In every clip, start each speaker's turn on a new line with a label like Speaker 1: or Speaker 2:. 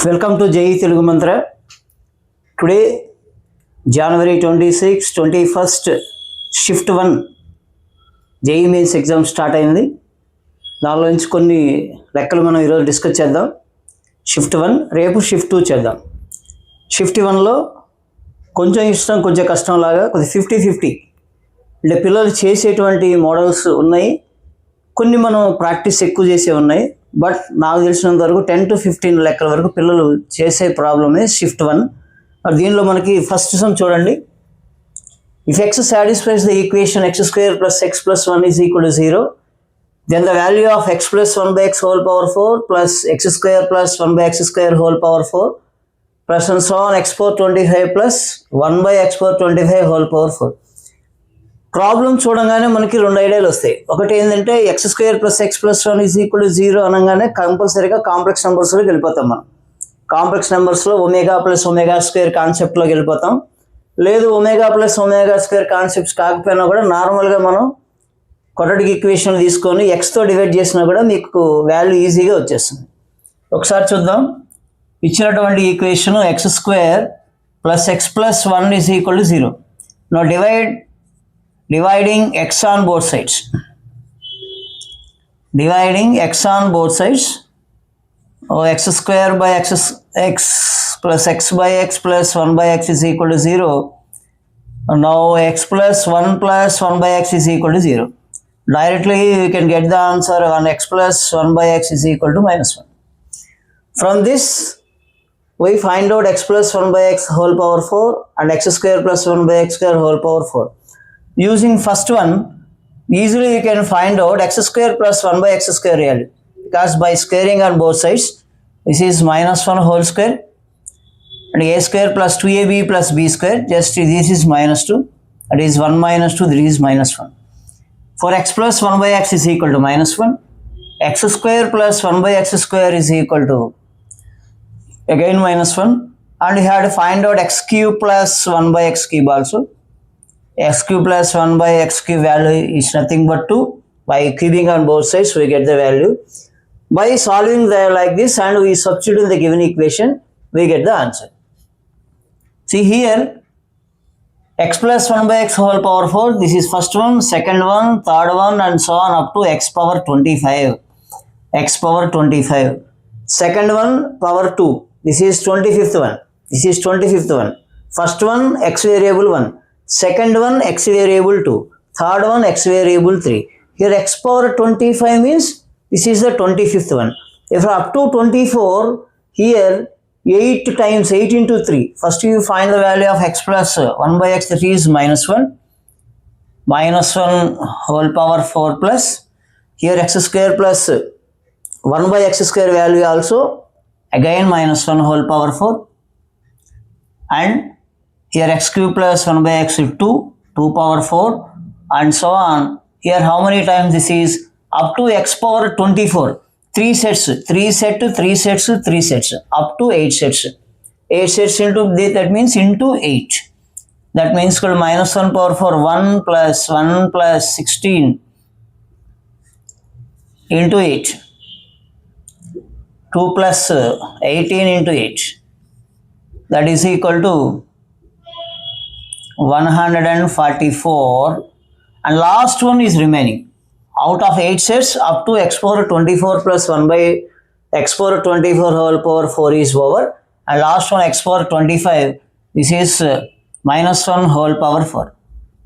Speaker 1: Welcome to JEE Telugu Mantra. Today, January 26, 21st, Shift 1 JEE Mains exam start అయింది. దానిలో నుంచి కొన్ని లెక్కలు మనం ఈరోజు డిస్కస్ చేద్దాం. షిఫ్ట్ 1 రేపు షిఫ్ట్ 2 చేద్దాం. షిఫ్ట్ 1లో కొంచెం ఇష్టం కొంచెం కష్టం లాగా కొద్ది 50-50 అంటే పిల్లలు చేసేటువంటి మోడల్స్ ఉన్నాయి, కొన్ని మనం ప్రాక్టీస్ ఎక్కువ చేసే ఉన్నాయి. బట్ నాకు తెలిసినంత వరకు 10 to 15 లెక్కల వరకు పిల్లలు చేసే ప్రాబ్లమే షిఫ్ట్ 1. దీనిలో మనకి ఫస్ట్ సమ్ చూడండి. If X satisfies the equation x square plus x plus 1 is equal to 0, then the value of x plus 1 by x whole power 4 plus x square plus 1 by x square whole power 4 plus and so on x power 25 plus 1 by x power 25 whole power 4. Problem చూడంగానే మనకి రెండు ఐడియాలు వస్తాయి. ఒకటి ఏంటంటే x square plus x plus 1 is equal to 0 అనగానే కంపల్సరీగా complex నెంబర్స్లోకి వెళ్ళిపోతాం. మనం కాంప్లెక్స్ నెంబర్స్లో ఒమేగా ప్లస్ ఒమేగా స్క్వేర్ కాన్సెప్ట్లోకి వెళ్ళిపోతాం. లేదు omega plus omega square concepts కాకపోయినా కూడా నార్మల్గా మనం క్వాడ్రాటిక్ ఈక్వేషన్ తీసుకొని ఎక్స్తో డివైడ్ చేసినా కూడా మీకు వాల్యూ ఈజీగా వచ్చేస్తుంది. ఒకసారి చూద్దాం. ఇచ్చినటువంటి equation x square plus x plus 1 is equal to 0. No dividing x on both sides. Dividing x on both sides. X square by x plus x by x plus 1 by x is equal to 0. Now x plus 1 plus 1 by x is equal to 0. Directly we can get the answer on x plus 1 by x is equal to minus 1. From this we find out x plus 1 by x whole power 4 and x square plus 1 by x square whole power 4. Using first one, easily you can find out x square plus 1 by x square value, because by squaring on both sides, this is minus 1 whole square and a square plus 2ab plus b square, just this is minus 2, that is 1 minus 2, this is minus 1. For x plus 1 by x is equal to minus 1, x square plus 1 by x square is equal to again minus 1, and you have to find out x cube plus 1 by x cube also. X cube plus 1 by x cube value is nothing but 2. By cubing on both sides we get the value. By solving like this and we substitute in the given equation, we get the answer. See here, x plus 1 by x whole power 4, this is first one, second one, third one and so on up to x power 25. X power 25. Second one power 2, this is 25th one. This is 25th one. First one x variable 1. Second one x variable 2, third one x variable 3. Here x power 25 means this is the 25th one. If up to 24, here 8 times 8 into 3. First you find the value of x plus 1 by x, that is minus 1. Minus 1 whole power 4 plus, here x square plus 1 by x square value also, again minus 1 whole power 4. And here x cube plus 1 by x is 2 power 4 and so on. Here how many times this is? Up to x power 24. 3 sets, 3 sets, up to 8 sets. 8 sets into this, that means into 8. That means minus 1 power 4, 1 plus 16 into 8. 2 plus 18 into 8. That is equal to 144, and last one is remaining. Out of 8 sets, up to x power 24 plus 1 by x power 24 whole power 4 is over, and last one x power 25, this is minus 1 whole power 4.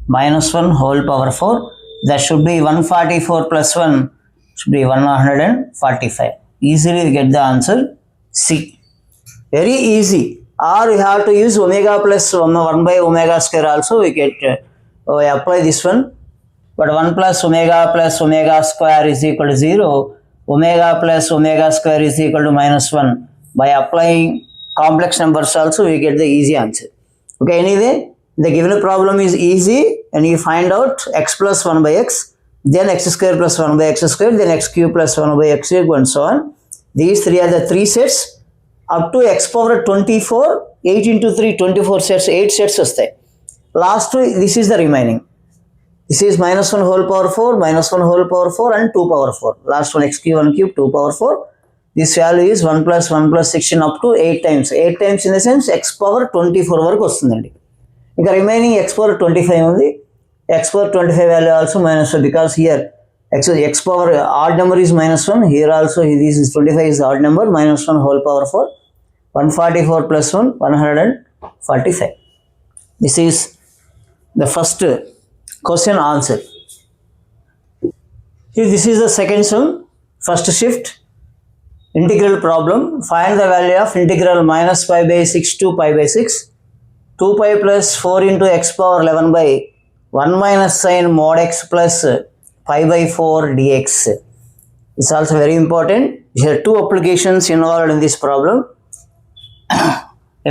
Speaker 1: Minus 1 whole power 4, that should be 144 plus 1 should be 145. Easily you get the answer C. Very easy. Or we have to use omega plus 1 by omega square also, we get we apply this one. But 1 plus omega square is equal to 0. Omega plus omega square is equal to minus 1. By applying complex numbers also we get the easy answer. Okay, anyway, the given problem is easy and you find out x plus 1 by x, then x square plus 1 by x square, then x cube plus 1 by x cube and so on. These three are the 3 sets. Up to x power 24, 8 into 3, 24 sets, 8 sets వస్తాయి. Last this is the remaining. This is minus 1 whole power 4, minus 1 whole power 4 and 2 power 4. Last one x cube 1 cube 2 power 4. this value is 1 plus 1 plus 16 up to 8 times. 8 times in the sense x power 24 వరకు వస్తుందండి. ఇంకా remaining x power 25 ఉంది. x power 25 value also minus 1 because here x power odd number is minus 1. Here also this is 25 is odd number, minus 1 whole power 4. 144 plus 1, 145. This is the first question answer. Here this is the second sum, first shift integral problem. Find the value of integral minus pi by 6 to pi by 6. 2 pi plus 4 into x power 11 by 1 minus sin mod x plus pi by 4 dx. It's also very important. There are two applications involved in this problem.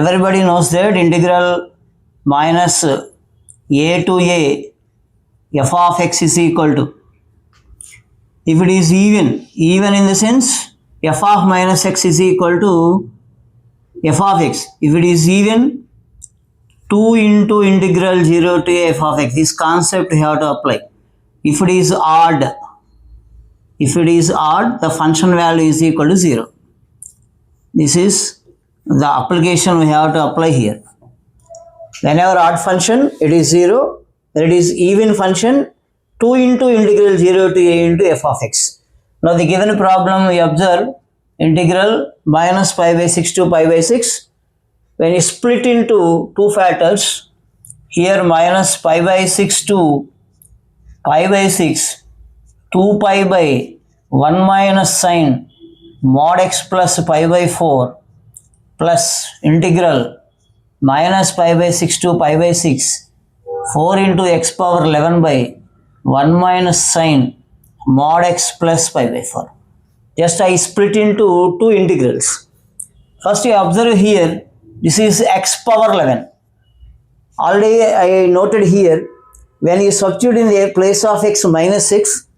Speaker 1: Everybody knows that integral minus a to a f of x is equal to, if it is even in the sense f of minus x is equal to f of x. If it is even, 2 into integral 0 to a f of x. This concept we have to apply. If it is odd, the function value is equal to 0. This is the application we have to apply here. Whenever odd function, it is 0. When it is even function, 2 into integral 0 to a into f of x. Now the given problem we observe integral minus pi by 6 to pi by 6. When you split into two factors, here minus pi by 6 to pi by 6, 2 pi by 1 minus sin mod x plus pi by 4 plus integral minus pi by 6 to pi by 6, 4 into x power 11 by 1 minus sin mod x plus pi by 4. Just I split into two integrals. First you observe here, this is x power 11. Already I noted here, when you substitute in the place of x minus 6,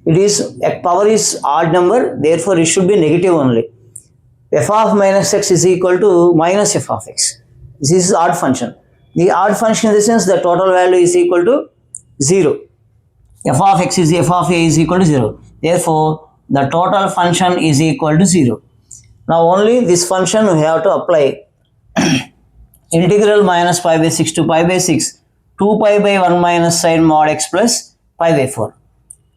Speaker 1: it is power is odd number, therefore it should be negative only. F of minus x is equal to minus f of x. This is odd function. The odd function in the sense the total value is equal to 0. F of x is f of a is equal to 0. Therefore, the total function is equal to 0. Now only this function we have to apply. Integral minus pi by 6 to pi by 6, 2 pi by 1 minus sin mod x plus pi by 4.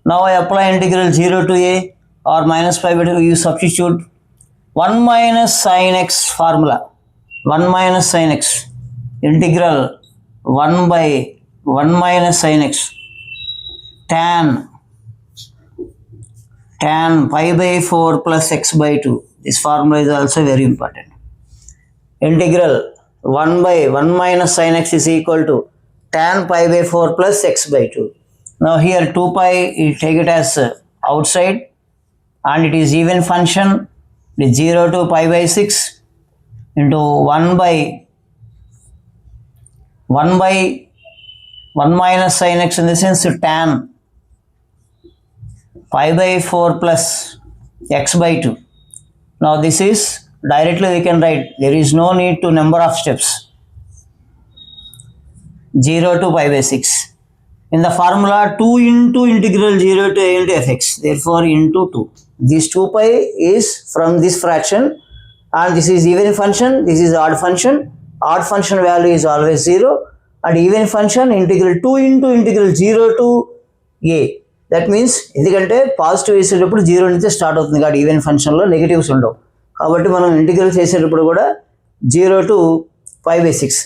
Speaker 1: Now I apply integral 0 to a or minus pi by 2, you substitute 1 minus sin x formula. 1 minus sin x, integral 1 by 1 minus sin x, tan pi by 4 plus x by 2. This formula is also very important. Integral 1 by 1 minus sin x is equal to tan pi by 4 plus x by 2. Now here 2 pi, you take it as outside and it is even function. It is 0 to pi by 6 into 1 by 1 minus sin x in the sense tan pi by 4 plus x by 2. Now this is directly we can write, there is no need to number of steps. 0 to pi by 6. In the formula 2 into integral 0 to a into fx, therefore into 2. This 2 pi is from this fraction and this is even function, this is odd function. Odd function value is always 0 and even function integral 2 into integral 0 to a. That means ఎందుకంటే positive వేసేటప్పుడు 0 నుంచి start అవుతుంది కాబట్టి even ఫంక్షన్లో negatives ఉండవు కాబట్టి మనం integral చేసేటప్పుడు కూడా 0 to pi by 6.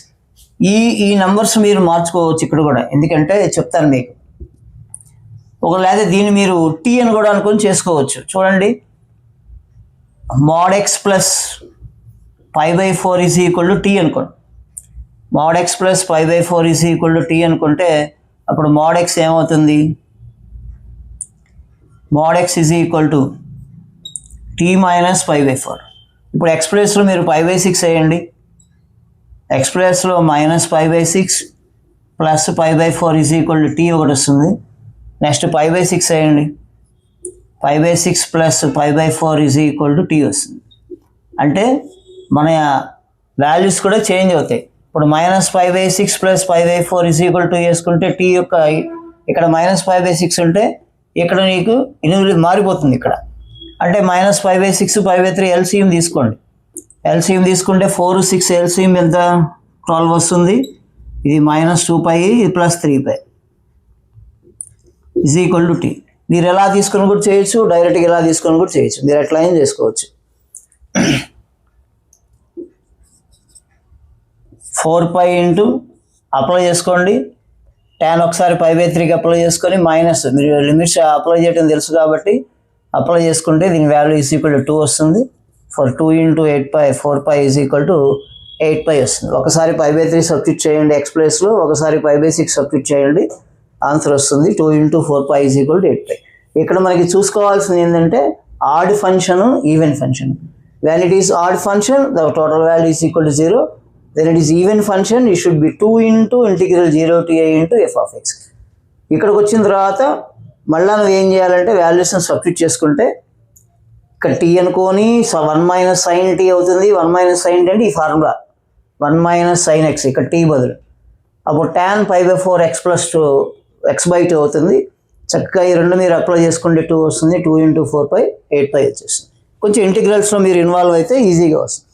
Speaker 1: ఈ నంబర్స్ మీరు మార్చుకోవచ్చు ఇక్కడ కూడా, ఎందుకంటే చెప్తాను మీకు. ఒకవేళ దీన్ని మీరు టీ అని కూడా అనుకొని చేసుకోవచ్చు. చూడండి, mod x plus pi by 4 is equal to t అనుకోండి. mod x plus pi by 4 is equal to t అనుకుంటే అప్పుడు mod x ఏమవుతుంది? mod x is equal to t minus pi by 4. ఇప్పుడు ఎక్స్ప్రెస్లో మీరు pi by 6 వేయండి. ఎక్స్ప్రెస్లో minus pi by 6 plus pi by 4 is equal to t ఒకటి వస్తుంది. నెక్స్ట్ pi by 6 వేయండి. pi by 6 plus pi by 4 is equal to t వస్తుంది. అంటే మన వాల్యూస్ కూడా చేంజ్ అవుతాయి. ఇప్పుడు minus pi by 6 plus pi by 4 is equal to వేసుకుంటే టీ యొక్క ఇక్కడ మైనస్ pi by 6 ఉంటే ఇక్కడ నీకు 8 మారిపోతుంది ఇక్కడ. అంటే -5/6 5/3 ఎల్సిఎం తీసుకోండి. ఎల్సిఎం తీసుకుంటే 4 6 ఎల్సిఎం ఎంత 12 వస్తుంది. ఇది -2π ఇది +3π = t. మీరు ఎలా తీసుకొని కూడా చేయొచ్చు, డైరెక్ట్గా ఎలా తీసుకొని కూడా చేయొచ్చు, మీరు ఎట్లా అయినా చేసుకోవచ్చు. 4π ఇంటూ అప్లై చేసుకోండి, tan ఒకసారి π/3కి అప్లై చేసుకొని మైనస్ మీరు లిమిట్స్ అప్లై చేయడం తెలుసు కాబట్టి అప్లై చేసుకుంటే దీని వాల్యూ = 2 వస్తుంది. ఫర్ 2 × 8π 4π = 8π వస్తుంది. ఒకసారి π/3 సబ్స్టిట్యూట్ చేయండి x ప్లేస్లో, ఒకసారి π/6 సబ్స్టిట్యూట్ చేయండి, ఆన్సర్ వస్తుంది 2 × 4π = 8π. ఇక్కడ మనకి చూసుకోవాల్సింది ఏంటంటే add function, even function. When it is add function the total value = 0. Then it is even function, it should be 2 × (0 to a) × f of x. ఇక్కడికి వచ్చిన తర్వాత మళ్ళీ నువ్వు ఏం చేయాలంటే వాల్యూస్ని సబ్స్టిట్యూట్ చేసుకుంటే ఇక్కడ t అనుకోని 1 - sin t అవుతుంది. 1 - sin t అంటే ఈ ఫార్ములా 1 - sin x, ఇక్కడ t బదులు. అప్పుడు tan π/4 x + 2 x/2 అవుతుంది. చక్కగా ఈ రెండు మీరు అప్లై చేసుకుంటే 2 వస్తుంది. 2 × 4π 8π వచ్చేస్తుంది. కొంచెం ఇంటిగ్రల్స్లో మీరు ఇన్వాల్వ్ అయితే ఈజీగా వస్తుంది.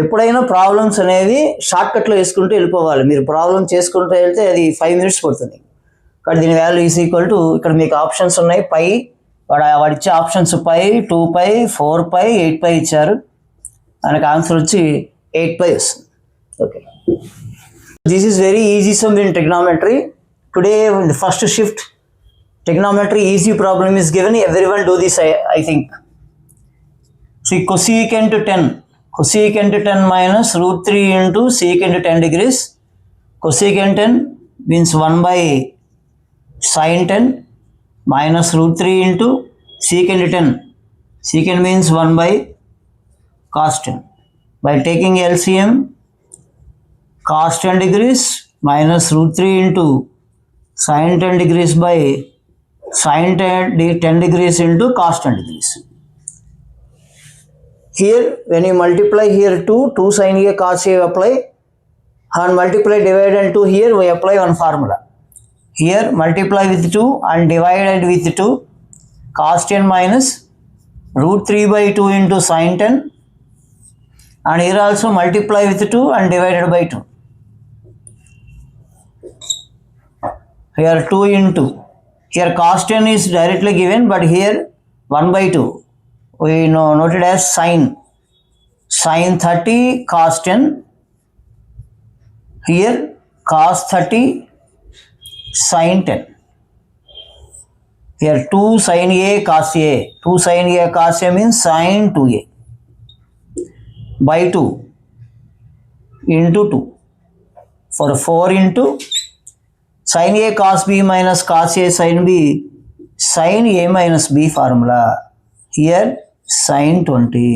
Speaker 1: ఎప్పుడైనా ప్రాబ్లమ్స్ అనేవి షార్ట్కట్లో వేసుకుంటూ వెళ్ళిపోవాలి. మీరు ప్రాబ్లం చేసుకుంటూ వెళ్తే అది 5 minutes పడుతుంది. కాబట్టి దీని వాల్యూ = ఇక్కడ మీకు ఆప్షన్స్ ఉన్నాయి. π వాడు ఇచ్చే ఆప్షన్స్ π 2π 4π 8π ఇచ్చారు. మనకు ఆన్సర్ వచ్చి 8π వస్తుంది. Okay, this is very easy some in trigonometry. Today the first shift trigonometry easy problem is given. Everyone do this, I think. See, cosecant 10 minus √3 into secant 10 degrees. Cosecant 10 means 1/sin 10 minus √3 into secant 10. Secant means 1/cos 10. By taking LCM, cos 10 degrees minus √3 into sin 10 degrees by sin 10 degrees into cos 10 degrees. Here when you multiply here 2 sin a cos a apply, and multiply divide and 2 here we apply one formula. Here multiply with 2 and divided with 2, cos 10 minus √3/2 into sin 10, and here also multiply with 2 and divided by 2. Here 2 into, here cos 10 is directly given, but here 1/2 we noted as sin 30 cos 10. Here cos 30 sin 10. Here 2 sin a cos a. 2 sin a cos a means sin 2a by 2 into 2. For 4 into sin a cos b minus cos a sin b, sin a minus b formula. Here sin 20.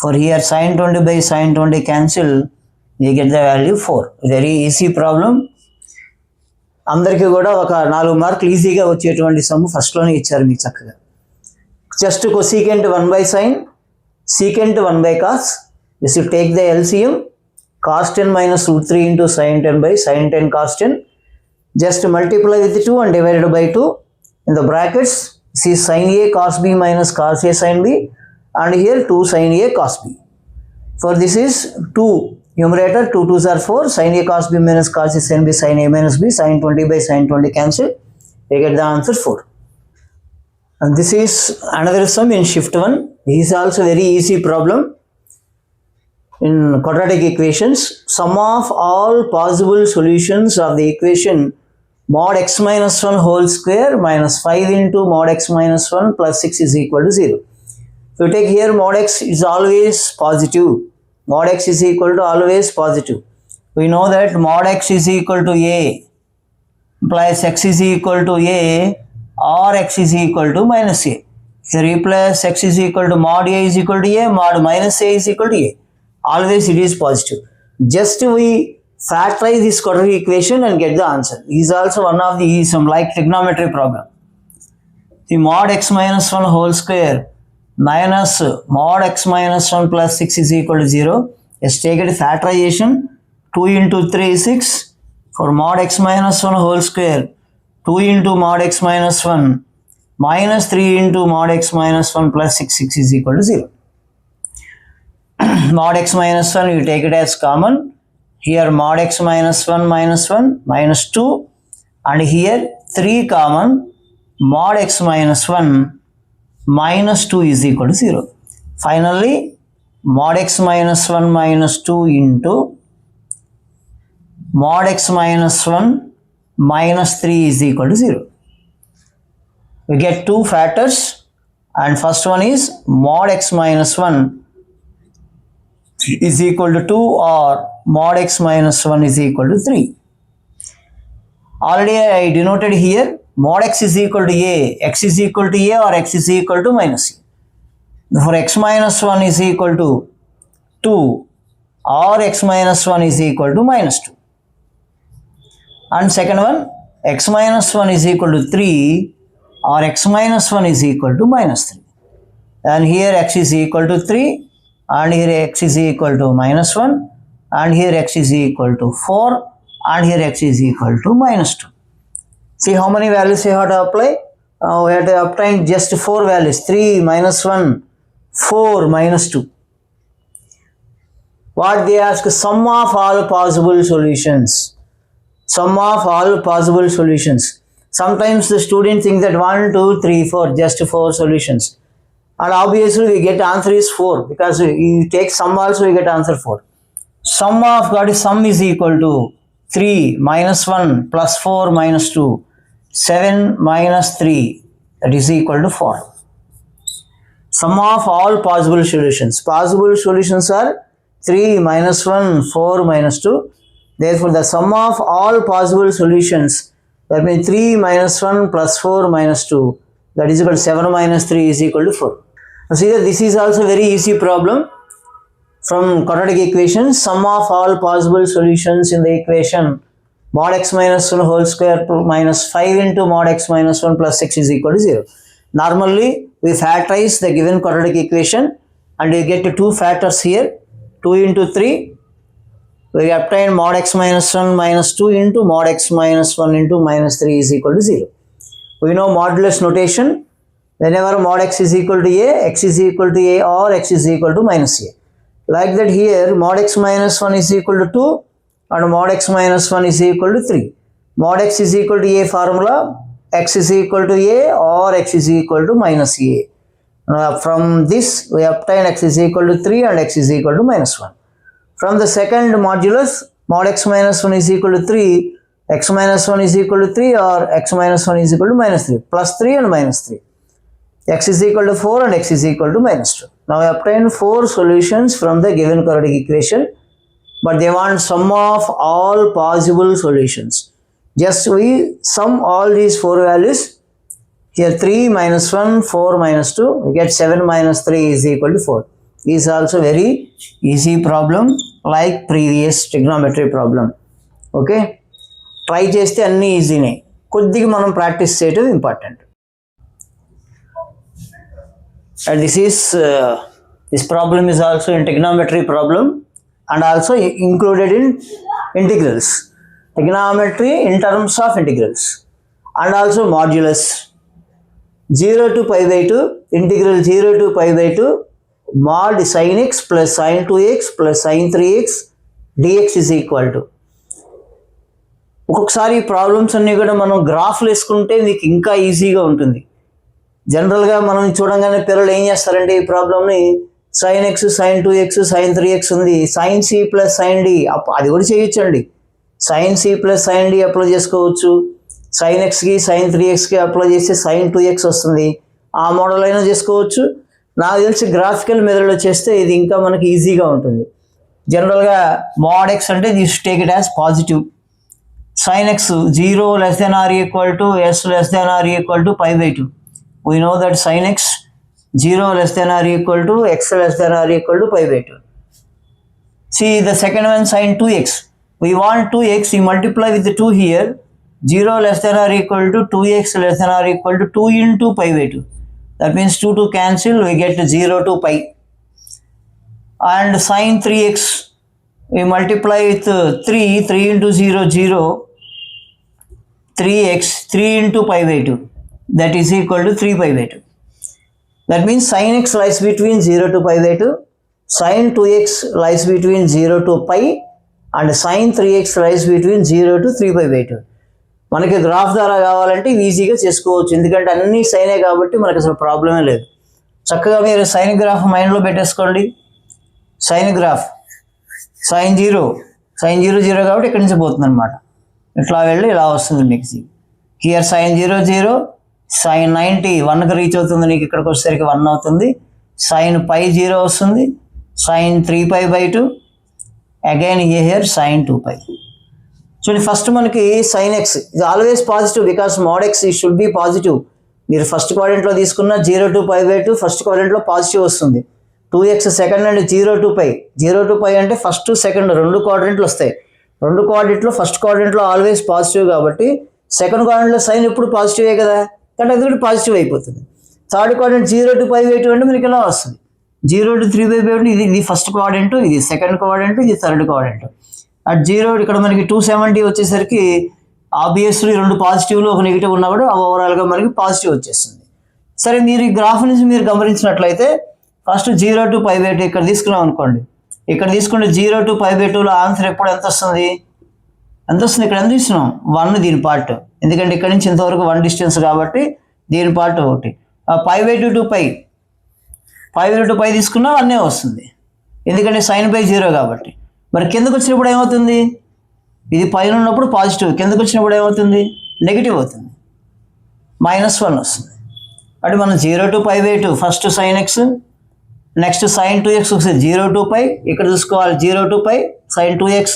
Speaker 1: For here sin 20 by sin 20 cancel, we get the value 4. Very easy problem. అందరికీ కూడా ఒక 4 మార్కులు ఈజీగా వచ్చేటువంటి some ఫస్ట్లోనే ఇచ్చారు మీకు చక్కగా. Just cosecant 1/sin, secant 1/cos. This will take the LCM, cos 10 minus √3 into sin 10 by sin 10 cos 10. Just multiply with 2 and divided by 2. In the brackets, see sin a cos b minus cos a sin b, and here 2 sin a cos b. For this is 2 numerator, 2 2s are 4, sin a cos b minus cos a sin b, sin a minus b, sin 20 by sin 20 cancel, we get the answer 4. And this is another sum in shift 1. This is also very easy problem. In quadratic equations, sum of all possible solutions of the equation mod x minus 1 whole square minus 5 into mod x minus 1 plus 6 is equal to 0. If you take here mod x is always positive. Mod x is equal to always positive. We know that mod x is equal to a implies x is equal to a or x is equal to minus a. Here replace x is equal to mod a is equal to a, mod minus a is equal to a. Always it is positive. Just we factorize this quadratic equation and get the answer. This is also one of the some like trigonometry problem. The mod x minus 1 whole square minus mod x minus 1 plus 6 is equal to 0. Let's take it factorization. 2 into 3 is 6. For mod x minus 1 whole square, 2 into mod x minus 1 minus 3 into mod x minus 1 plus 6 is equal to 0. Mod x minus 1 you take it as common. Here mod x minus 1 minus 2 and here 3 common. Mod x minus 1 minus 2 is equal to 0. Finally, mod x minus 1 minus 2 into mod x minus 1 minus 3 is equal to 0. We get two factors and first one is mod x minus 1 is equal to 2 or mod x minus 1 is equal to 3. Already I denoted here mod x is equal to a, x is equal to a or x is equal to minus a. Therefore x minus 1 is equal to 2 or x minus 1 is equal to minus 2. And second one, x minus 1 is equal to 3 or x minus 1 is equal to minus 3. And here x is equal to 3 and here x is equal to minus 1 and here x is equal to 4 and here x is equal to minus 2. See how many values we have to apply? We have to obtain just 4 values, 3 minus 1, 4 minus 2. What they ask? Sum of all possible solutions. Sum of all possible solutions. Sometimes the student thinks that 1, 2, 3, 4, just 4 solutions. And obviously we get answer is 4 because you take sum also we get answer 4. Sum of sum is equal to 3 minus 1 plus 4 minus 2, 7 minus 3 that is equal to 4. Sum of all possible solutions. Possible solutions are 3 minus 1, 4 minus 2. Therefore the sum of all possible solutions, that means 3 minus 1 plus 4 minus 2, that is equal to 7 minus 3 is equal to 4. Now see that this is also very easy problem from quadratic equation. Sum of all possible solutions in the equation mod x minus 1 whole square minus 5 into mod x minus 1 plus 6 is equal to 0. Normally we factorize the given quadratic equation and we get two factors here, 2 into 3. We obtain mod x minus 1 minus 2 into mod x minus 1 into minus 3 is equal to 0. We know modulus notation. Whenever mod x is equal to a, x is equal to a or x is equal to minus a. Like that here mod x minus 1 is equal to 2 and mod x minus 1 is equal to 3. Mod x is equal to a formula, x is equal to a or x is equal to minus a. From this we obtain x is equal to 3 and x is equal to minus 1. From the second modulus, mod x minus 1 is equal to 3, x minus 1 is equal to 3 or x minus 1 is equal to minus 3, plus 3 and minus 3. X is equal to 4 and x is equal to minus 2. Now I obtain 4 solutions from the given quadratic equation, but they want sum of all possible solutions. Just we sum all these 4 values. Here 3 minus 1, 4 minus 2, we get 7 minus 3 is equal to 4. Is also very easy problem like previous trigonometry problem. Okay, try చేస్తే అన్ని ఈజీనే, కొద్దిగా మనం practice చేయడం important. And this problem is also in trigonometry problem and also included in integrals. Trigonometry in terms of integrals and also modulus 0 to pi by 2, integral 0 to pi by 2 mod sin x plus sin 2x plus sin 3x dx is equal to. ఒక్కొక్కసారి problems అన్నీ కూడా మనం గ్రాఫ్లు వేసుకుంటే మీకు ఇంకా ఈజీగా ఉంటుంది. జనరల్గా మనం చూడంగానే పిల్లలు ఏం చేస్తారంటే ఈ ప్రాబ్లమ్ని sin x sin 2x sin 3x ఉంది, sin c plus sin d అది కూడా చేయొచ్చండి. sin c plus sin d apply చేసుకోవచ్చు, sin xకి sin 3xకి అప్లై చేస్తే sin 2x వస్తుంది, ఆ మోడల్ అయినా చేసుకోవచ్చు. నాకు తెలిసి గ్రాఫికల్ మెథడ్లో చేస్తే ఇది ఇంకా మనకి ఈజీగా ఉంటుంది. జనరల్గా mod x అంటే this take it as positive, sin x 0 less than or equal to s less than or equal to pi by 2. We know that sin x 0 less than or equal to x less than or equal to pi by 2. See the second one sin 2x. We want 2x, we multiply with the 2 here. 0 less than or equal to 2x less than or equal to 2 into pi by 2. That means 2 to cancel, we get 0 to pi. And sin 3x, we multiply with 3 into 0, 0. 3x, 3 into pi by 2. that is equal to 3 pi by 2. That means sin x lies between 0 to pi by 2, sin 2x lies between 0 to pi, and sin 3x lies between 0 to 3 pi by 2. మనకి graph ద్వారా కావాలంటే ఈజీగా చేసుకోవచ్చు, ఎందుకంటే అన్నీ సైనే కాబట్టి మనకు అసలు ప్రాబ్లమే లేదు. చక్కగా మీరు సైన్ గ్రాఫ్ మైండ్లో పెట్టేసుకోండి. సైన్ గ్రాఫ్ sin 0 0 కాబట్టి ఇక్కడి నుంచి పోతుంది అనమాట. ఇట్లా వెళ్ళి ఇలా వస్తుంది మీకు. హియర్ sin 0 0, sin 90 1కి రీచ్ అవుతుంది, నీకు ఇక్కడికి వచ్చేసరికి 1 అవుతుంది. sin pi 0 వస్తుంది, sin 3 pi by 2, again here sin 2 pi. చూడండి, ఫస్ట్ మనకి sin x ఇది always positive, because mod x ఈ షుడ్ బి పాజిటివ్. మీరు ఫస్ట్ క్వాడ్రంట్లో తీసుకున్న 0 to pi by 2 ఫస్ట్ క్వాడ్రంట్లో పాజిటివ్ వస్తుంది. 2x second and 0 to pi. 0 to pi అంటే ఫస్ట్ సెకండ్ 2 క్వాడ్రంట్లు వస్తాయి. 2 క్వాడ్రంట్లో ఫస్ట్ క్వాడ్రంట్లో ఆల్వేస్ పాజిటివ్ కాబట్టి సెకండ్ క్వాడ్రంట్లో సైన్ ఎప్పుడు పాజిటివే కదా, కాబట్టి అది కూడా పాజిటివ్ అయిపోతుంది. Third quadrant 0 to pi by 2 అంటే మనకి ఎలా వస్తుంది, 0 to 3 by 2 ఇది ఫస్ట్ క్వాడ్రంట్, ఇది సెకండ్ క్వాడ్రంట్, ఇది థర్డ్ క్వాడ్రంట్. అట్ 0 ఇక్కడ మనకి 270 వచ్చేసరికి ఆబ్వియస్లీ 2 పాజిటివ్లు ఒక నెగిటివ్ ఉన్నా కూడా ఓవరాల్గా మనకి పాజిటివ్ వచ్చేస్తుంది. సరే, మీరు ఈ గ్రాఫ్ నుంచి మీరు గమనించినట్లయితే ఫస్ట్ 0 to pi by 2 ఇక్కడ తీసుకున్నాం అనుకోండి. ఇక్కడ తీసుకుంటే 0 to pi by 2లో ఆన్సర్ ఎప్పుడు ఎంత వస్తుంది, ఇక్కడ ఎంత ఇస్తున్నాం 1 దీని పార్ట్, ఎందుకంటే ఇక్కడ నుంచి ఇంతవరకు 1 డిస్టెన్స్ కాబట్టి దీని పార్ట్ ఒకటి. pi by 2 to pi to pi తీసుకున్నా 1 వస్తుంది, ఎందుకంటే sin by 0 కాబట్టి. మరి కిందకు వచ్చినప్పుడు ఏమవుతుంది, ఇది పైన ఉన్నప్పుడు పాజిటివ్, కిందకు వచ్చినప్పుడు ఏమవుతుంది నెగిటివ్ అవుతుంది, -1 వస్తుంది. అంటే మనం 0 to pi by 2 first sin x, next sin 2x వస్తుంది 0 to pi, ఇక్కడ చూసుకోవాలి 0 to pi sin 2x,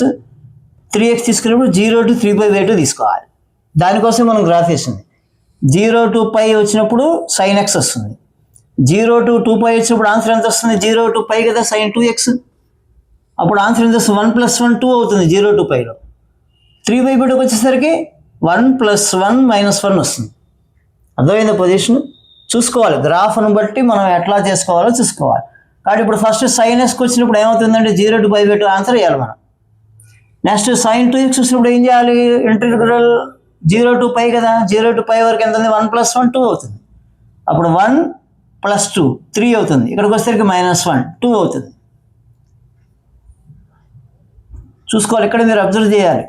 Speaker 1: 3x తీసుకున్నప్పుడు 0 to 3 pi by 2 తీసుకోవాలి. దానికోసం మనం గ్రాఫ్ వేసింది. 0 to pi వచ్చినప్పుడు sin x వస్తుంది, 0 to 2 pi వచ్చినప్పుడు ఆన్సర్ ఎంత వస్తుంది, 0 to pi కదా sin 2x, అప్పుడు ఆన్సర్ ఎంత వస్తుంది 1 + 1 2 అవుతుంది 0 to piలో. 3 by 2 వచ్చేసరికి 1 + 1 - 1 వస్తుంది. అర్థమైందా పొజిషన్? చూసుకోవాలి, గ్రాఫ్ను బట్టి మనం ఎట్లా చేసుకోవాలో చూసుకోవాలి. కాబట్టి ఇప్పుడు ఫస్ట్ sin x వచ్చినప్పుడు ఏమవుతుందంటే 0 to pi by 2 ఆన్సర్ వేయాలి మనం. నెక్స్ట్ sin 2x వచ్చినప్పుడు ఏం చేయాలి, ఇంటిగ్రల్ 0 to pi కదా, 0 to pi వరకు ఎంత ఉంది 1 + 1 2 అవుతుంది. అప్పుడు 1 + 2 3 అవుతుంది, ఇక్కడికి వచ్చేసరికి -1 2 అవుతుంది. చూసుకోవాలి, ఇక్కడ మీరు అబ్జర్వ్ చేయాలి.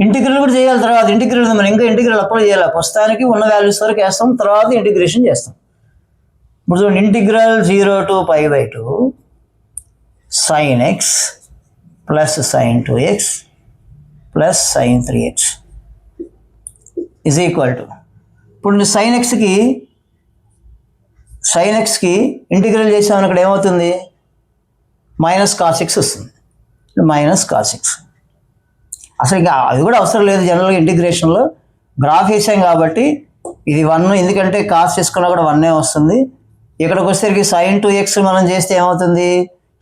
Speaker 1: ఇంటిగ్రల్ కూడా చేయాలి, తర్వాత ఇంటిగ్రల్ మనం ఇంకా ఇంటిగ్రల్ అప్లై చేయాలి. ప్రస్తుతానికి ఉన్న వాల్యూస్ వరకు వేస్తాం, తర్వాత ఇంటిగ్రేషన్ చేస్తాం. ఇప్పుడు చూడండి, integral 0 to pi by 2 sin x plus sin 2x plus sin 3x is equal to, ఇప్పుడు sin xకి ఇంటిగ్రల్ చేసామని ఇక్కడ ఏమవుతుంది -cos x వస్తుంది, -cos x. అసలు ఇంకా అది కూడా అవసరం లేదు, జనరల్గా ఇంటిగ్రేషన్లో గ్రాఫ్ వేసాం కాబట్టి ఇది 1, ఎందుకంటే కాస్ చేసుకున్నా కూడా 1 వస్తుంది. ఇక్కడికి వచ్చేసరికి sin 2x మనం చేస్తే ఏమవుతుంది,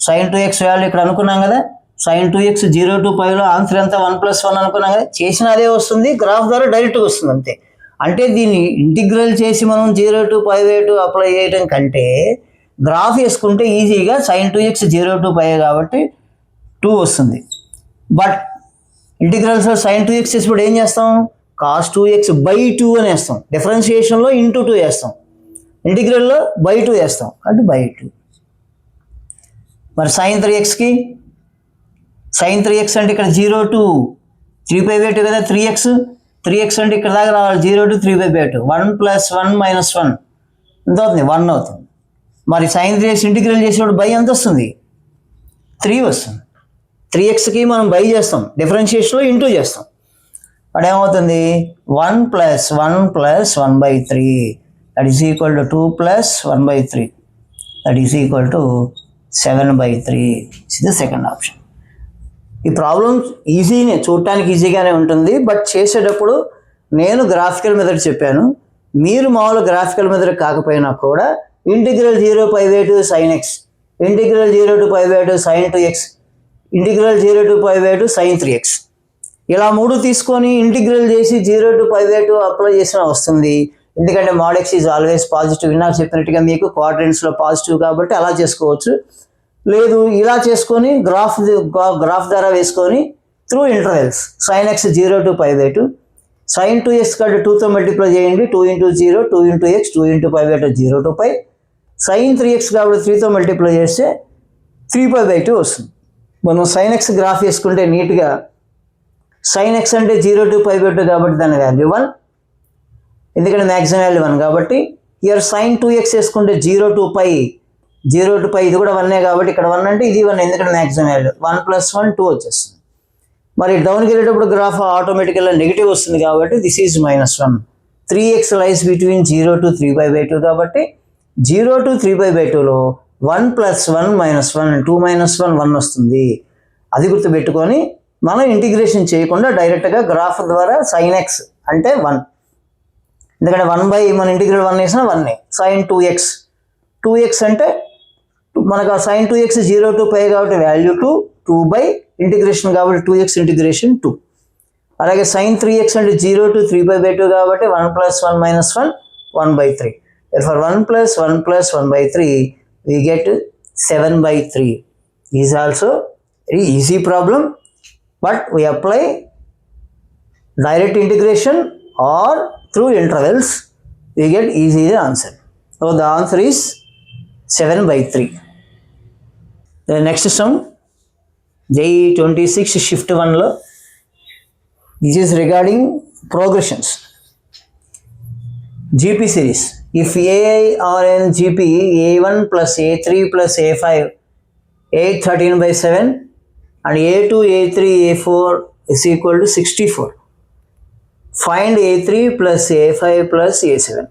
Speaker 1: sin 2x వాల్యూ ఇక్కడ అనుకున్నాం కదా, sin 2x 0 to piలో ఆన్సర్ ఎంత 1 + 1 అనుకున్నాం కదా, చేసిన అదే వస్తుంది, గ్రాఫ్ ద్వారా డైరెక్ట్గా వస్తుంది అంతే. అంటే దీన్ని ఇంటిగ్రల్ చేసి మనం 0 to pi by 2 అప్లై చేయడం కంటే గ్రాఫ్ వేసుకుంటే ఈజీగా sin 2x 0 to pi కాబట్టి 2 వస్తుంది. బట్ ఇంటిగ్రల్స్ sin 2x చేసినప్పుడు ఏం చేస్తాం, cos 2x by 2 అని వేస్తాం, డిఫరెన్షియేషన్లో × 2 వేస్తాం, ఇంటిగ్రల్లో by 2 వేస్తాం, అంటే by 2. మరి sin 3xకి sin 3x అంటే ఇక్కడ 0 to 3 pi by 2 కదా, 3x అంటే ఇక్కడ దాకా రావాలి 0 to 3 pi by 2, 1 + 1 - 1 ఎంత అవుతుంది 1 అవుతుంది. మరి sin 3x ఇంటిగ్రల్ చేసినప్పుడు బై ఎంత వస్తుంది 3 వస్తుంది. 3xకి మనం బై చేస్తాం, డిఫరెన్షియేషన్లో ఇంటూ చేస్తాం, అక్కడ ఏమవుతుంది 1 + 1 + 1/3 that is equal to 2 + 1/3 that is equal to 7/3. ఇది సెకండ్ ఆప్షన్. ఈ ప్రాబ్లం ఈజీనే, చూడటానికి ఈజీగానే ఉంటుంది, బట్ చేసేటప్పుడు నేను గ్రాఫికల్ మెథడ్ చెప్పాను, మీరు మామూలు గ్రాఫికల్ మెథడ్ కాకపోయినా కూడా integral 0 pi by 2 sin x, integral 0 to pi by 2 sin 2x, integral 0 to pi by 2 sin 3x, ఇలా 3 తీసుకొని ఇంటిగ్రల్ చేసి 0 to pi by 2 అప్లై చేసినా వస్తుంది, ఎందుకంటే mod x is always positive. నాకు చెప్పినట్టుగా మీకు క్వాడ్రంట్స్లో పాజిటివ్ కాబట్టి అలా చేసుకోవచ్చు. లేదు ఇలా చేసుకొని గ్రాఫ్ ద్వారా వేసుకొని through intervals sin x 0 to pi by 2, sin 2x కంటే 2తో మల్టిప్లై చేయండి, 2 into 0, 2 into x, 2 into pi by 2, 0 to pi. sin 3x కాబట్టి 3తో మల్టిప్లై చేస్తే 3 pi బై 2 వస్తుంది. మనం sin x గ్రాఫ్ వేసుకుంటే నీట్గా sin x అంటే 0 to pi బై 2 కాబట్టి దాని వాల్యూ 1, ఎందుకంటే మ్యాక్సిమం వాల్యూ 1 కాబట్టి. ఇయర్ sin 2x వేసుకుంటే 0 to pi ఇది కూడా 1 కాబట్టి ఇక్కడ 1 అంటే ఇది 1, ఎందుకంటే మ్యాక్సిమం వాల్యూ 1 + 1 2 వచ్చేస్తుంది. మరి డౌన్కి వెళ్ళేటప్పుడు గ్రాఫ్ ఆటోమేటికల్గా నెగిటివ్ వస్తుంది కాబట్టి this is -1. 3x lies between 0 to 3 pi by 2 కాబట్టి 0 to 3 pi బై 2లో 1 + 1 -1 2 - 1 1 వస్తుంది. అది గుర్తుపెట్టుకొని మనం ఇంటిగ్రేషన్ చేయకుండా డైరెక్ట్గా గ్రాఫ్ ద్వారా sin x అంటే 1, ఎందుకంటే 1 మన ఇంటిగ్రేట్ 1 వేసినా 1. sin 2x అంటే మనకు ఆ sin 2x 0 to pi కాబట్టి వాల్యూ 2 బై ఇంటిగ్రేషన్ కాబట్టి 2x ఇంటిగ్రేషన్ 2. అలాగే sin 3x అంటే 0 to 3 pi బై 2 కాబట్టి 1 + 1 -1 1/3. therefore 1 + 1 + 1/3 we get 7/3. is also very easy problem, but we apply direct integration or through intervals we get easy the answer. So the answer is 7/3. The next sum JEE 26 shift 1లో this is regarding progressions. GP series. If AI or n GP A1 + A3 + A5 813/7 and A2 A3 A4 is equal to 64. Find A3 + A5 + A7.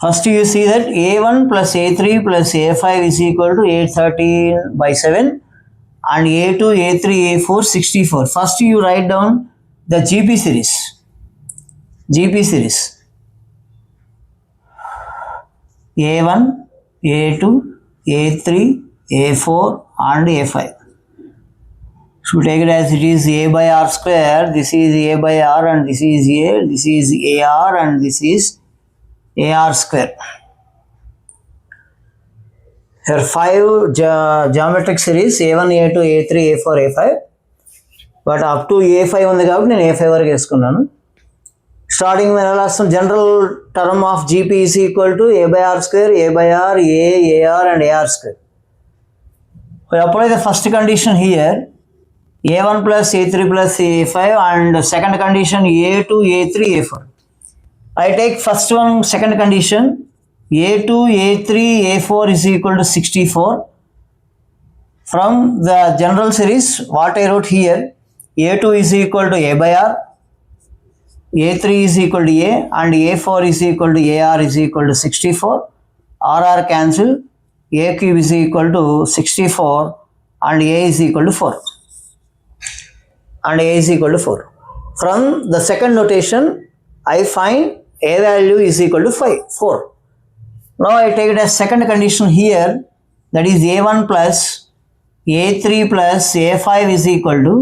Speaker 1: First you see that A1 + A3 + A5 is equal to 813/7 and A2 A3 A4 64. First you write down the GP series. A1, A2, A3, A4 and A5. So take it as it is A/R². This is A/R and this is A. This is AR and this is AR². Here 5 geometric series A1, A2, A3, A4, A5. But up to A5 ఉంది కాబట్టి నేను A5 వరకు వేసుకున్నాను. Starting మీద ఎలా వస్తుంది? General term of GP is equal to A/R², A/R, A, AR and AR². We apply the first condition here, A1 + A3 + A5 and second condition A2, A3, A4. I take first one, second condition, A2, A3, A4 is equal to 64. From the general series, what I wrote here, A2 is equal to A/R, A3 is equal to A and A4 is equal to AR is equal to 64. RR cancel, A³ is equal to 64 and A is equal to 4. From the second notation, I find A value is equal to 4. Now I take it as second condition here, that is A1 + A3 + A5 is equal to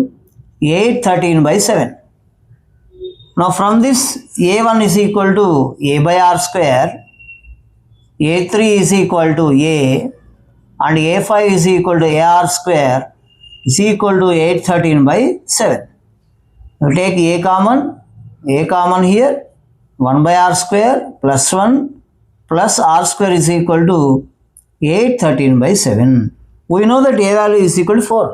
Speaker 1: 813/7. Now from this, A1 is equal to A/R², A3 is equal to A and A5 is equal to AR² is equal to 813/7. You take A common here, 1/R² + 1 plus R² is equal to 813/7. We know that A value is equal to 4.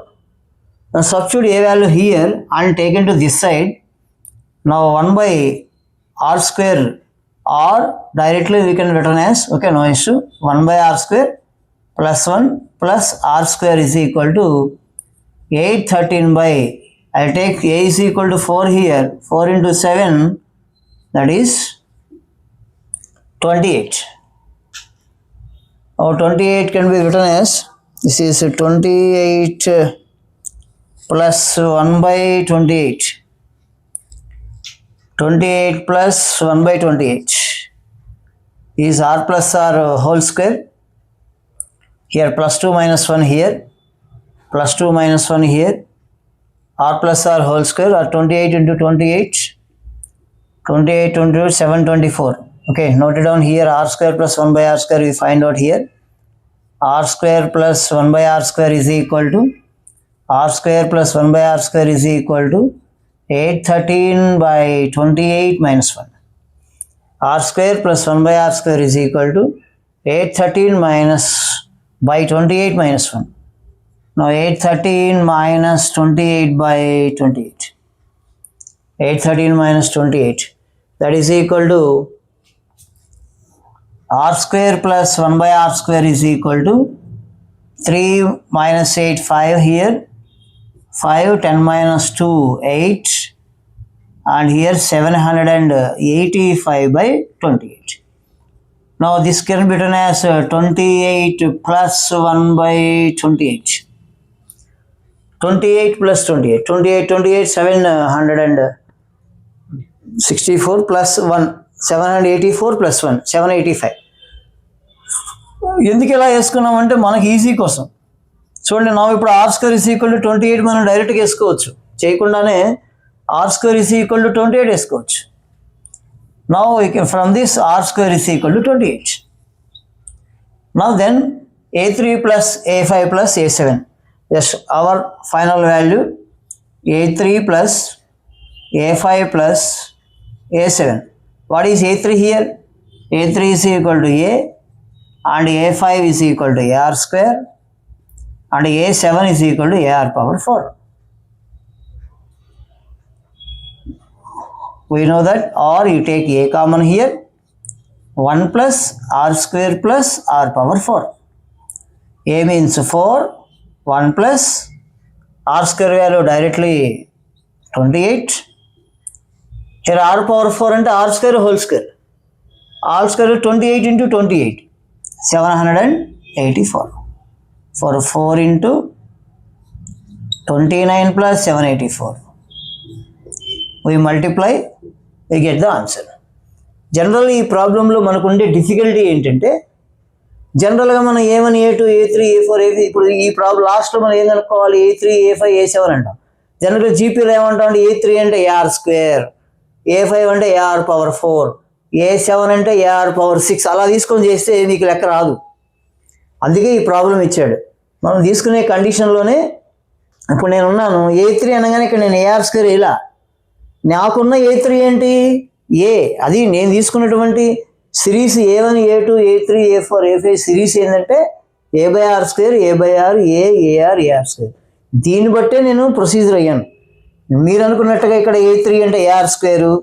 Speaker 1: Now substitute A value here and take into this side. Now 1/R² or directly we can written as, okay, no issue, 1/R² + 1 plus R² is equal to 813 I'll take A is equal to 4 here, 4 into 7, that is 28. Or 28 can be written as, this is 28 plus 1/28. 28 plus 1/28 is R plus R whole square. Here +2 - 1 here, +2 - 1 here, R plus R whole square, or 28 into 28, 28 into 724. Okay, note it down here, R² plus 1/R² we find out here. R² plus 1/R² is equal to r square plus 1 by r square is equal to 813 by 28 minus 1. R square plus 1 by r square is equal to 813 minus by 28 minus 1. Now 813 minus 28 by 28. 813 minus 28. That is equal to r square plus 1 by r square is equal to 3 minus 8, 5 here. 5, 10 minus 2, 8. And here 785 by 28. Now this can be written as 28 plus 1 by 28. 28 plus 28. 28, 764 plus 1. 784 plus 1. 785. ఎందుకు ఇలా వేసుకున్నామంటే మనకి easy కోసం. చూడండి, నా ఇప్పుడు r square is equal to 28 మనం డైరెక్ట్గా వేసుకోవచ్చు, చేయకుండానే r square is equal to 28 వేసుకోవచ్చు. Now from this r square is equal to 28. Now then a3 plus a5 plus a7. Yes, our final value a3 plus a5 plus a7. What is a3 here? a3 is equal to a and a5 is equal to ar square and a7 is equal to ar power 4. We know that, or you take a common here, 1 plus r square plus r power 4. A means 4, 1 plus r square value directly 28. Here r power 4 and r square whole square. R square 28 into 28, 784. For 4 into 29 plus 784. We multiply, we get the answer. General ఈ ప్రాబ్లంలో మనకు ఉండే difficulty ఏంటంటే, జనరల్గా మనం a1, a2, a3, a4, a5, ఇప్పుడు ఈ problem లాస్ట్లో మనం ఏం కనుక్కోవాలి, a3, a5, a7 అంటాం. జనరల్గా జీపీలో ఏమంటాం అంటే a3 అంటే ar స్క్వేర్, a5 అంటే ar పవర్ 4, a7 అంటే ar పవర్ 6, అలా తీసుకొని చేస్తే నీకు లెక్క రాదు. అందుకే ఈ ప్రాబ్లం ఇచ్చాడు. మనం తీసుకునే కండిషన్లోనే ఇప్పుడు నేను ఉన్నాను, a3 అనగానే ఇక్కడ నేను ar స్క్వేర్ ఇలా, నాకున్న a3 ఏంటి ఏ, అది నేను తీసుకున్నటువంటి series a1, a2, a3, a4, a5 series ఏంటంటే a by r square, a by r, ar square. దీన్ని బట్టే నేను ప్రొసీజర్ అయ్యాను. మీరు అనుకున్నట్టుగా ఇక్కడ a3 అంటే ar స్క్వేరు,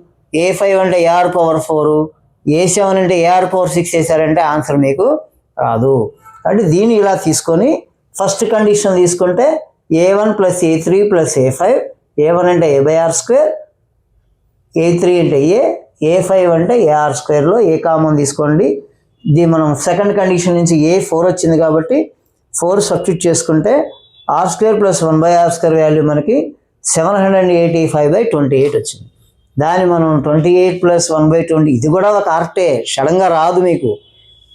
Speaker 1: a5 అంటే ar పవర్ 4, a7 అంటే ar పవర్ 6 వేసారంటే ఆన్సర్ మీకు రాదు. అంటే దీన్ని ఇలా తీసుకొని ఫస్ట్ కండిషన్ తీసుకుంటే a1 plus a3 plus a5, a1 అంటే a by r square, a3 అంటే a5 అంటే ar స్క్వేర్లో ఏ కామన్ తీసుకోండి. ఇది మనం సెకండ్ కండిషన్ నుంచి a4 వచ్చింది కాబట్టి 4 సబ్స్టిట్యూట్ చేసుకుంటే r square plus 1 by r square value మనకి 785 బై 28 వచ్చింది. దాన్ని మనం 28 ప్లస్ 1 బై 20, ఇది కూడా ఒక ఆర్టే, సడన్గా రాదు మీకు.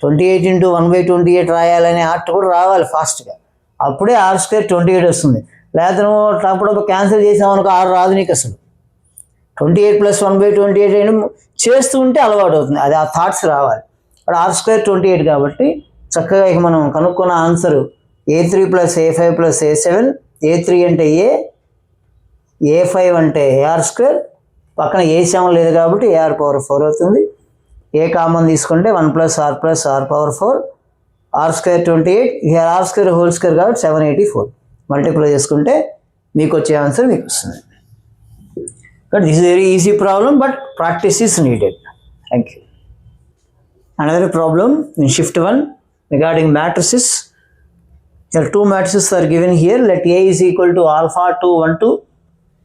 Speaker 1: 28 ఇంటూ 1 బై 28 రాయాలనే ఆర్ట్ కూడా రావాలి ఫాస్ట్గా, అప్పుడే ఆర్ స్క్వేర్ 28 వస్తుంది. లేకపోతే నువ్వు అప్పుడప్పుడు క్యాన్సిల్ చేసామనుకో ఆర్ రాదు నీకు అసలు. 28 ప్లస్ 1 బై 28 అయినా చేస్తూ ఉంటే అలవాటు అవుతుంది, అది ఆ థాట్స్ రావాలి. ఇప్పుడు ఆర్ స్క్వేర్ 28 కాబట్టి చక్కగా ఇక మనం కనుక్కున్న answer a3 plus a5 plus a7. a3 అంటే a5 అంటే ar స్క్వేర్, పక్కన a7 లేదు కాబట్టి ar పవర్ 4 అవుతుంది. ఏ కామన్ తీసుకుంటే 1 plus r power 4, r square 28, here r square whole square కాబట్టి 784. మల్టిప్లై చేసుకుంటే మీకు వచ్చే ఆన్సర్ మీకు వస్తుంది. But this is a very easy problem, but practice is needed. Thank you. Another problem in shift 1 regarding matrices. There are two matrices are given here. Let A is equal to alpha 2, 1, 2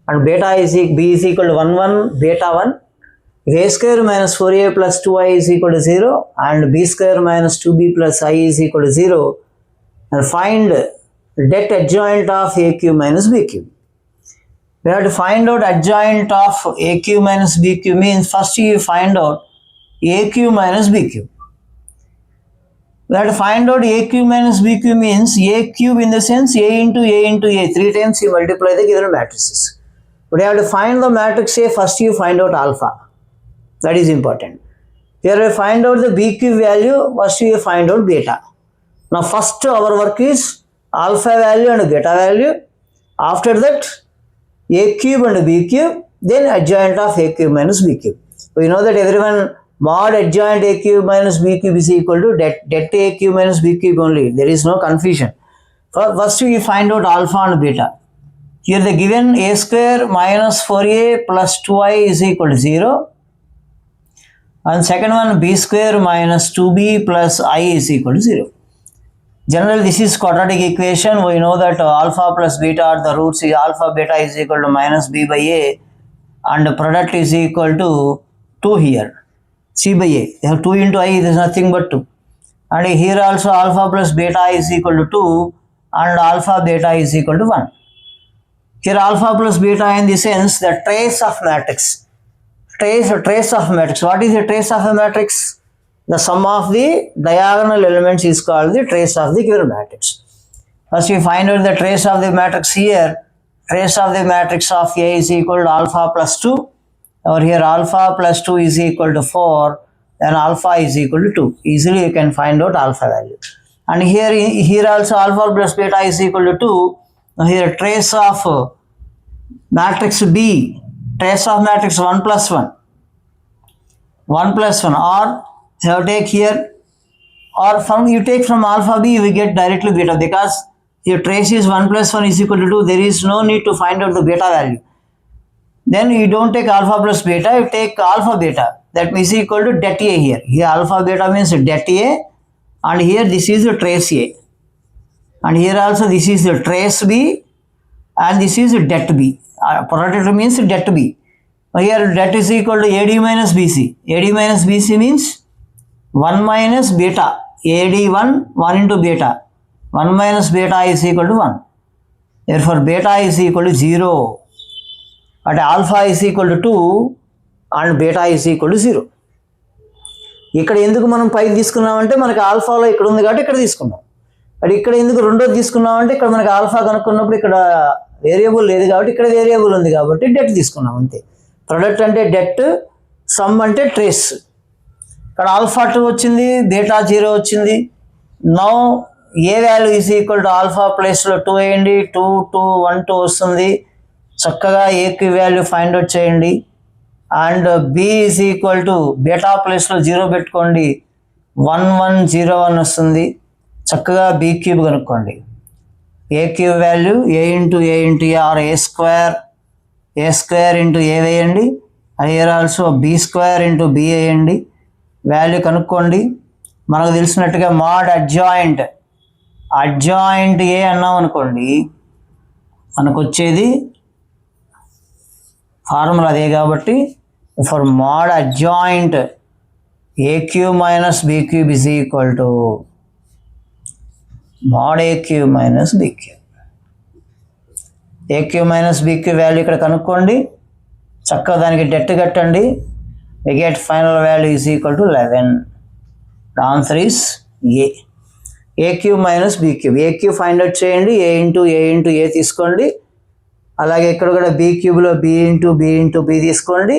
Speaker 1: and beta is B is equal to 1, 1, beta 1. If A square minus 4A plus 2I is equal to 0 and B square minus 2B plus I is equal to 0, and find det adjoint of AQ minus BQ. We have to find out adjoint of AQ minus BQ means first you find out AQ minus BQ. We have to find out AQ minus BQ means A cube in the sense A into A into A. 3 times you multiply the given matrices. But you have to find the matrix A, first you find out alpha. That is important. Here we find out the BQ value, first you find out beta. Now first our work is alpha value and beta value. After that, a cube and b cube, then adjoint of a cube minus b cube. We know that everyone mod adjoint a cube minus b cube is equal to det a cube minus b cube only. There is no confusion. First we find out alpha and beta. Here the given a square minus 4a plus 2i is equal to 0. And second one, b square minus 2b plus I is equal to 0. Generally, this is quadratic equation. We know that alpha plus beta are the roots. Alpha beta is equal to minus b by a, and the product is equal to 2 here. C by a. You have 2 into I, there is nothing but 2. And here also alpha plus beta is equal to 2, and alpha beta is equal to 1. Here alpha plus beta in the sense the trace of matrix. Trace of matrix. What is the trace of a matrix? The sum of the diagonal elements is called the trace of the given matrix. First we find out the trace of the matrix here. Trace of the matrix of A is equal to alpha plus 2. Over here alpha plus 2 is equal to 4. Then alpha is equal to 2. Easily you can find out alpha value. And here also alpha plus beta is equal to 2. Now here trace of matrix B. Trace of matrix 1 plus 1. 1 plus 1, or you have take here, or from you take from alpha b, we get directly beta, because your trace is 1 plus 1 is equal to 2. There is no need to find out the beta value. Then you don't take alpha plus beta, you take alpha beta. That is equal to det a here. Here alpha beta means det a, and here this is the trace a. And here also this is the trace b, and this is det b. Product means det b. Here det is equal to AD minus BC. AD minus BC means 1 minus beta. AD1, 1 into beta. 1 minus beta is equal to 1. Therefore, beta is equal to 0. But alpha is equal to 2 and beta is equal to 0. ఇక్కడ ఎందుకు మనం పైకి తీసుకున్నామంటే మనకి ఆల్ఫాలో ఇక్కడ ఉంది కాబట్టి ఇక్కడ తీసుకున్నాం. బట్ ఇక్కడ ఎందుకు రెండోది తీసుకున్నామంటే ఇక్కడ మనకి ఆల్ఫా కనుక్కున్నప్పుడు ఇక్కడ వేరియబుల్ లేదు కాబట్టి ఇక్కడ వేరియబుల్ ఉంది కాబట్టి డెట్ తీసుకున్నాం అంతే. ప్రొడక్ట్ అంటే డెట్, సమ్ అంటే ట్రేస్. ఇక్కడ ఆల్ఫా 2 వచ్చింది, బీటా 0 వచ్చింది. Now A value is equal to alpha ప్లేస్లో 2 వేయండి, 2 2 1 2 వస్తుంది. చక్కగా ఏకి వాల్యూ ఫైండ్ అవుట్ చేయండి. And b is equal to beta ప్లేస్లో 0 పెట్టుకోండి, 1 1 0 1 వస్తుంది. చక్కగా బి క్యూబ్ కనుక్కోండి. A cube value a into a or a square into a వేయండి. Here also b square into b వేయండి. వాల్యూ కనుక్కోండి. మనకు తెలిసినట్టుగా మాడ్ అడ్జాయింట్ ఏ అన్నాం అనుకోండి, మనకు వచ్చేది ఫార్ములా అదే కాబట్టి for mod adjoint a cube minus b cube is equal to mod a cube minus b cube. a cube minus b cube value ఇక్కడ కనుక్కోండి. చక్కగా దానికి డెట్ కట్టండి. we get final value is equal to 11. The answer is a cube minus b cube. a cube find out చేయండి, a into a తీసుకోండి. అలాగే ఇక్కడ కూడా b క్యూబ్లో b ఇంటూ b తీసుకోండి.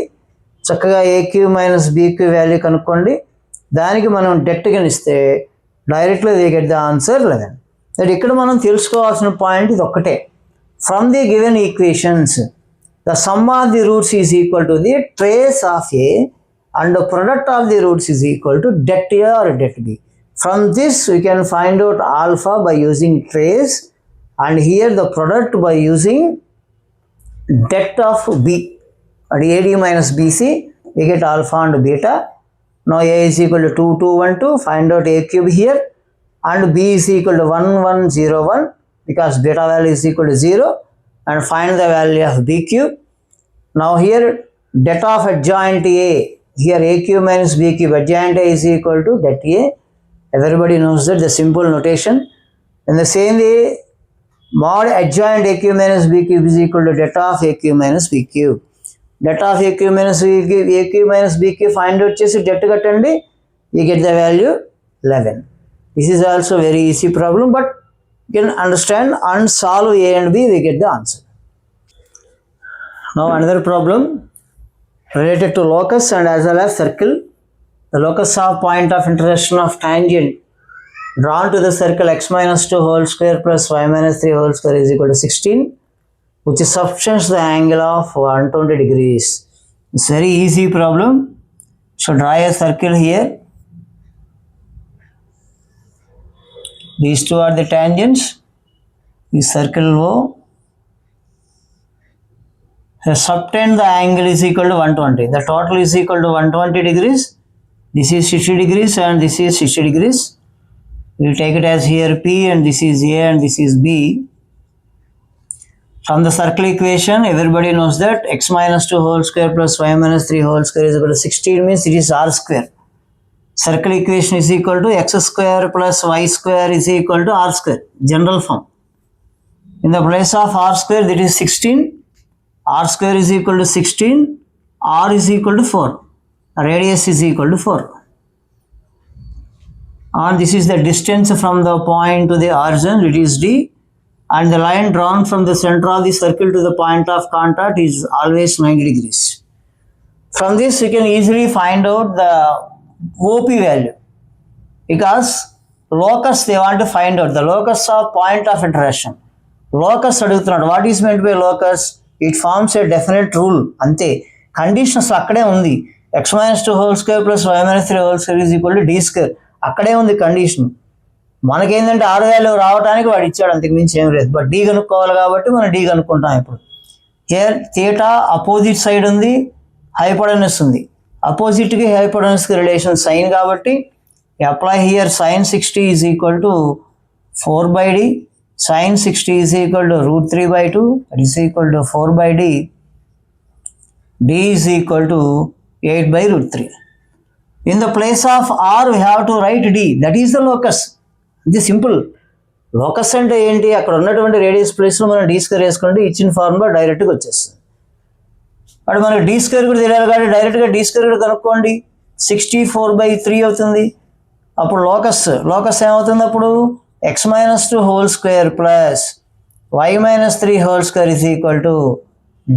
Speaker 1: చక్కగా a cube minus b cube value కనుక్కోండి. దానికి మనం డెట్ కనిస్తే directly we get the answer 11. That ఇక్కడ మనం తెలుసుకోవాల్సిన పాయింట్ ఇది ఒక్కటే. From the given equations the sum of the roots is equal to the trace of a and product of the roots is equal to det a or det b. From this we can find out alpha by using trace, and here the product by using det of b. At AD minus BC we get alpha and beta. Now a is equal to 2 2 1 2. Find out a cube here, and b is equal to 1 1 0 1 because beta value is equal to 0, and find the value of b cube. Now here det of adjoint a, here a cube minus b cube, adjoint a is equal to det a. Everybody knows that the simple notation. In the same way, mod adjoint a cube minus b cube is equal to det of a cube minus b cube. Det of a cube minus b cube find out chesi det kattandi, you get the value 11. This is also very easy problem, but you can understand and solve a and b, we get the answer. Now another problem related to locus and as well as circle. The locus of point of intersection of tangent drawn to the circle x minus 2 whole square plus y minus 3 whole square is equal to 16. which subtends the angle of 120 degrees. It's very easy problem. So draw a circle here. These two are the tangents. This circle O. So subtend the angle is equal to 120. The total is equal to 120 degrees. This is 60 degrees and this is 60 degrees. We will take it as here P and this is A and this is B. From the circle equation, everybody knows that x minus 2 whole square plus y minus 3 whole square is equal to 16, means it is r square. Circle equation is equal to x square plus y square is equal to r square, general form. In the place of r square, that is 16, r square is equal to 16, r is equal to 4, radius is equal to 4. And this is the distance from the point to the origin, it is d. And the line drawn from the center of the circle to the point of contact is always 90 degrees. From this you can easily find out the OP value, because locus they want to find out, the locus of point of interaction. Locus అడుగుతున్నాడు, what is meant by locus? It forms a definite rule, అంతే. Conditions అక్కడే ఉంది, x minus 2 whole square plus y minus 3 whole square is equal to d square, అక్కడే ఉంది condition. మనకేంటంటే are value రావడానికి వాడు ఇచ్చాడు, అంతకు మించి ఏం లేదు. బట్ డీ కనుక్కోవాలి కాబట్టి మనం డీ కనుక్కుంటాం. ఇప్పుడు హియర్ థీటా అపోజిట్ సైడ్ ఉంది, హైపోటెనస్ ఉంది. అపోజిట్కి హైపోటెనస్కి రిలేషన్ సైన్ కాబట్టి apply here sine 60 is equal to 4/d. Sine 60 is equal to √3/2, that is equal to 4/d. d is equal to 8/√3. In the place of r we have to write d, that is the locus. ఇది simple. Locus అంటే ఏంటి, అక్కడ ఉన్నటువంటి radius ప్లేస్లో మనం D square వేసుకుంటే ఇచ్చిన formula డైరెక్ట్గా వచ్చేస్తుంది. అప్పుడు మనకి డీ స్క్వేర్ కూడా తెలియాలి కాబట్టి డైరెక్ట్గా డీ స్క్వేర్ కూడా కనుక్కోండి. 64/3 అవుతుంది. అప్పుడు లోకస్ ఏమవుతుంది, అప్పుడు x minus 2 whole square plus y minus 3 whole square is equal to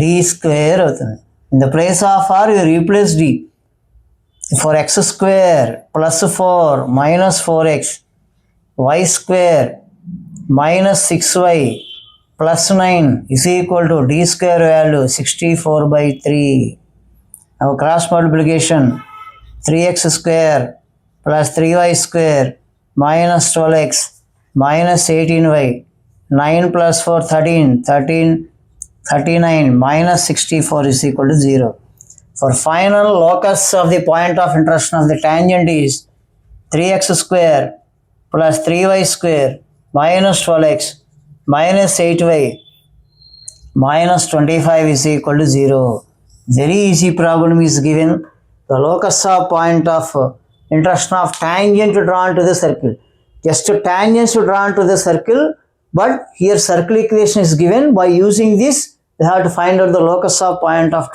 Speaker 1: d square అవుతుంది. In the place of r you replace d. For x square plus 4 minus 4x y square minus 6y plus 9 is equal to d square value 64/3. Now cross multiplication, 3x square plus 3y square minus 12x minus 18y, 9 plus 4 39 minus 64 is equal to 0. For final locus of the point of intersection of the tangent is 3x square plus 3y square minus 12x minus 8y minus 25 is equal to 0. Very easy problem is given. The locus of point of intersection of tangent drawn to the circle. Just tangents drawn to the circle, but here circle equation is given. By using this, we have to find out the locus of point of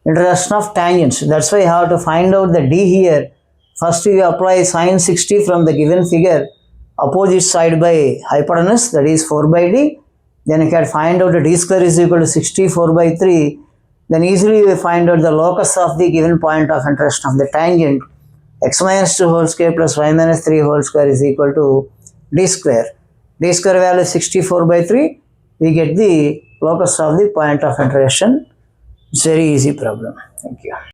Speaker 1: intersection of tangents. That's why you have to find out the d here. First you apply sin 60 from the given figure, opposite side by hypotenuse, that is 4/d. Then you can find out the d square is equal to 64/3. Then easily you find out the locus of the given point of intersection of the tangent. X minus 2 whole square plus y minus 3 whole square is equal to d square. D square value is 64/3. We get the locus of the point of intersection. It's very easy problem. Thank you.